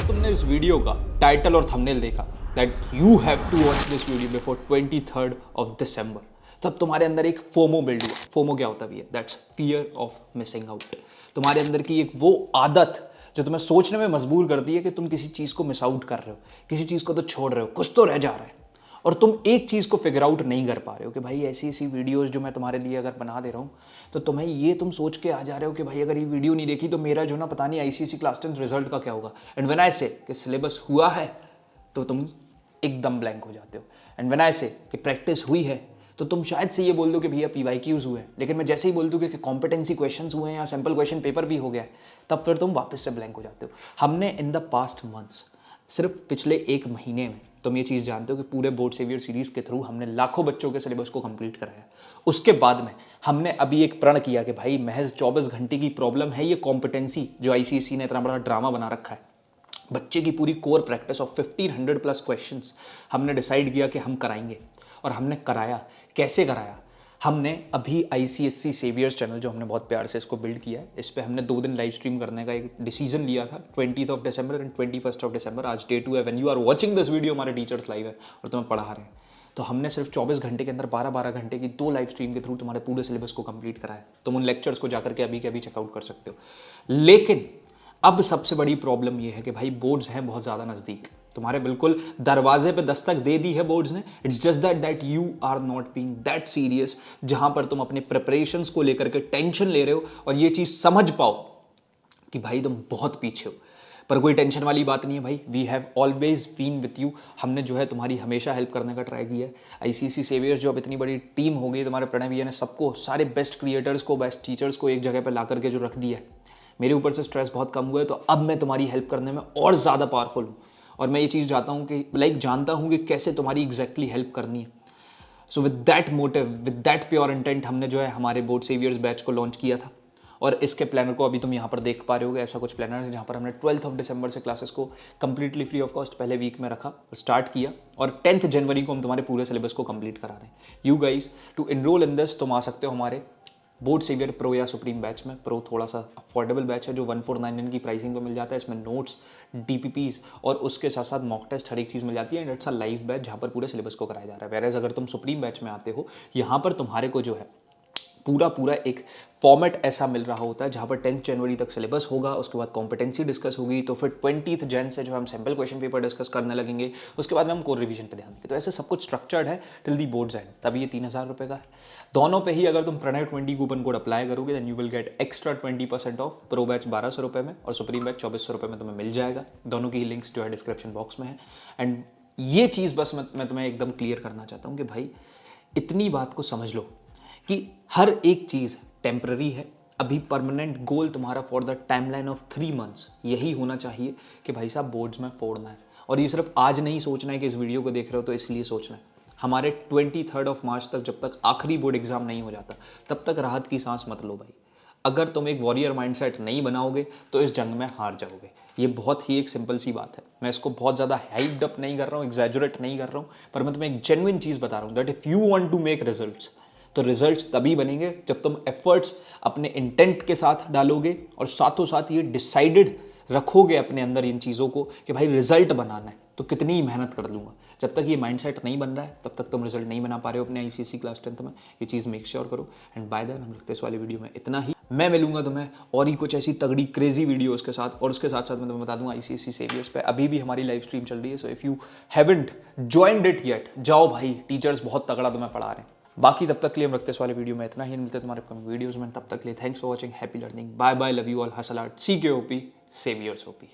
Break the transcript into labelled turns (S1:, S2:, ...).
S1: तुमने इस वीडियो का टाइटल और थंबनेल देखा that you have to watch this video before 23rd of December, तब तुम्हारे अंदर एक फोमो बिल्ड हुआ। फोमो क्या होता भी है? That's fear of missing out. तुम्हारे अंदर की एक वो आदत जो तुम्हें सोचने में मजबूर करती है कि तुम किसी चीज़ को मिस आउट कर रहे हो, किसी चीज़ को तो छोड़ रहे हो, कुछ तो रह जा रहा है। और तुम एक चीज़ को फिगर आउट नहीं कर पा रहे हो कि भाई ऐसी ऐसी वीडियोस जो मैं तुम्हारे लिए अगर बना दे रहा हूँ तो तुम्हें ये तुम सोच के आ जा रहे हो कि भाई अगर ये वीडियो नहीं देखी तो मेरा जो ना पता नहीं आईसीएसई क्लास 10 रिजल्ट का क्या होगा। एंड व्हेन आई से कि सिलेबस हुआ है तो तुम एकदम ब्लैंक हो जाते हो। एंड व्हेन आई से कि प्रैक्टिस हुई है तो तुम शायद से ये बोल दो कि भैया पीवाईक्यूज हुए हैं, लेकिन मैं जैसे ही बोल दूँ कि कॉम्पिटेंसी क्वेश्चंस हुए हैं या सैम्पल क्वेश्चन पेपर भी हो गया है, तब फिर तुम वापस से ब्लैंक हो जाते हो। हमने इन द पास्ट मंथ्स, सिर्फ पिछले एक महीने में, तुम ये चीज़ जानते हो कि पूरे बोर्ड सेवियर सीरीज़ के थ्रू हमने लाखों बच्चों के सिलेबस को कंप्लीट कराया। उसके बाद में हमने अभी एक प्रण किया कि भाई महज 24 घंटे की प्रॉब्लम है ये कॉम्पिटेंसी जो आईसीएसई ने इतना बड़ा ड्रामा बना रखा है। बच्चे की पूरी core practice of 1500 plus questions हमने डिसाइड किया कि हम कराएंगे, और हमने कराया। कैसे कराया? हमने अभी आईसीएससी सेवियर्स चैनल जो हमने बहुत प्यार से इसको बिल्ड किया है, इस पर हमने 2 दिन लाइव स्ट्रीम करने का एक डिसीजन लिया था, 20th of December and 21st of December। आज डे 2 है। When you are watching this video हमारे टीचर्स लाइव है और तुम्हें पढ़ा रहे हैं, तो हमने सिर्फ 24 घंटे के अंदर 12-12 घंटे की 2 लाइव स्ट्रीम के थ्रू तुम्हारे पूरे सिलेबस को कंप्लीट कराया। तुम उन लेक्चर्स को जाकर के अभी चेकआउट कर सकते हो। लेकिन अब सबसे बड़ी प्रॉब्लम यह है कि भाई बोर्ड्स हैं बहुत ज़्यादा नज़दीक, तुम्हारे बिल्कुल दरवाजे पे दस्तक दे दी है बोर्ड्स ने। It's just that you are not being that serious, जहां पर तुम अपने प्रिपरेशंस को लेकर के टेंशन ले रहे हो और ये चीज़ समझ पाओ कि भाई तुम बहुत पीछे हो। पर कोई टेंशन वाली बात नहीं है भाई, we have always been with you. हमने जो है तुम्हारी हमेशा हेल्प करने का ट्राई किया है। आईसीएसई सेवियर्स जो अब इतनी बड़ी टीम हो गई, तुम्हारे प्रणय भैया ने सबको, सारे बेस्ट क्रिएटर्स को, बेस्ट टीचर्स को एक जगह पर ला करके जो रख दिया है, मेरे ऊपर से स्ट्रेस बहुत कम हुआ है, तो अब मैं तुम्हारी हेल्प करने में और ज़्यादा पावरफुल हूँ। और मैं ये चीज़ चाहता हूँ कि जानता हूँ कि कैसे तुम्हारी एग्जैक्टली हेल्प करनी है। So with that motive, with that pure intent, हमने जो है हमारे बोर्ड सेवियर्स बैच को लॉन्च किया था। और इसके प्लानर को अभी तुम यहाँ पर देख पा रहे होगे। ऐसा कुछ प्लानर है जहाँ पर हमने 12th of December से क्लासेस को कंप्लीटली फ्री ऑफ कॉस्ट पहले वीक में रखा और स्टार्ट किया, और 10th जनवरी को हम तुम्हारे पूरे सिलेबस को कंप्लीट करा रहे हैं। You guys to enroll in this, तुम आ सकते हो हमारे बोर्ड सेवियर प्रो या सुप्रीम बैच में। प्रो थोड़ा सा अफोर्डेबल बैच है जो 1499 की प्राइसिंग पे मिल जाता है। इसमें नोट्स, डीपीपीज और उसके साथ साथ मॉक टेस्ट हर एक चीज़ मिल जाती है। And it's a live batch जहाँ पर पूरे सिलेबस को कराया जा रहा है। वेरेज अगर तुम सुप्रीम बैच में आते हो, यहाँ पर तुम्हारे को जो है पूरा एक फॉर्मेट ऐसा मिल रहा होता है जहाँ पर 10th जनवरी तक सिलेबस होगा, उसके बाद कॉम्पिटेंसी डिस्कस होगी, तो फिर 20th जन से जो हम सैम्पल क्वेश्चन पेपर डिस्कस करने लगेंगे, उसके बाद में हम कोर रिवीजन पे ध्यान देंगे। तो ऐसे सब कुछ स्ट्रक्चर्ड है टिल दी बोर्ड्स एंड। तभी ये 3000 रुपये का है। दोनों पे ही अगर तुम प्रणय 20 कूपन कोड अप्लाई करोगे then you will get extra 20% ऑफ। प्रो बैच 1200 रुपये में और सुप्रीम बैच 2400 रुपये में तुम्हें मिल जाएगा। दोनों की लिंक्स जो है डिस्क्रिप्शन बॉक्स में है। एंड ये चीज़ बस मैं तुम्हें एकदम क्लियर करना चाहता हूँ कि भाई इतनी बात को समझ लो कि हर एक चीज़ टेम्पररी है। अभी परमानेंट गोल तुम्हारा for the timeline of 3 months यही होना चाहिए कि भाई साहब बोर्ड्स में फोड़ना है। और ये सिर्फ आज नहीं सोचना है कि इस वीडियो को देख रहे हो तो इसलिए सोचना है। हमारे 23rd of March तक, जब तक आखिरी बोर्ड एग्जाम नहीं हो जाता, तब तक राहत की सांस मत लो भाई। अगर तुम एक वॉरियर माइंडसेट नहीं बनाओगे तो इस जंग में हार जाओगे। ये बहुत ही एक सिंपल सी बात है। मैं इसको बहुत ज़्यादा हाइप्ड अप नहीं कर रहा हूँ, एग्जैजुरेट नहीं कर रहा हूँ, पर मैं तुम्हें एक जेन्युइन चीज़ बता रहा हूँ that if you want to make results, तो रिजल्ट्स तभी बनेंगे जब तुम एफर्ट्स अपने इंटेंट के साथ डालोगे और साथों साथ ये डिसाइडेड रखोगे अपने अंदर इन चीज़ों को कि भाई रिजल्ट बनाना है तो कितनी ही मेहनत कर लूँगा। जब तक ये माइंडसेट नहीं बन रहा है तब तक तुम रिजल्ट नहीं बना पा रहे हो अपने आईसीएसई क्लास 10th में। ये चीज़ मेक श्योर करो। एंड बाय दैन हम रखते इस वाली वीडियो में इतना ही। मैं मिलूंगा तुम्हें और ही कुछ ऐसी तगड़ी क्रेजी वीडियोस के साथ, और उसके साथ साथ मैं तुम्हें बता दूंगा आईसीएसई सेवियर्स पे अभी भी हमारी लाइव स्ट्रीम चल रही है। So if you haven't joined it yet, जाओ भाई, टीचर्स बहुत तगड़ा तुम्हें पढ़ा रहे हैं। बाकी तब तक के लिए हम रखते इस वाले वीडियो में इतना ही। मिलते हैं तुम्हारे अपकमिंग वीडियोस में। तब तक के लिए thanks for watching, happy learning, bye bye, love you all, hustle art, CKOP, saviours OP.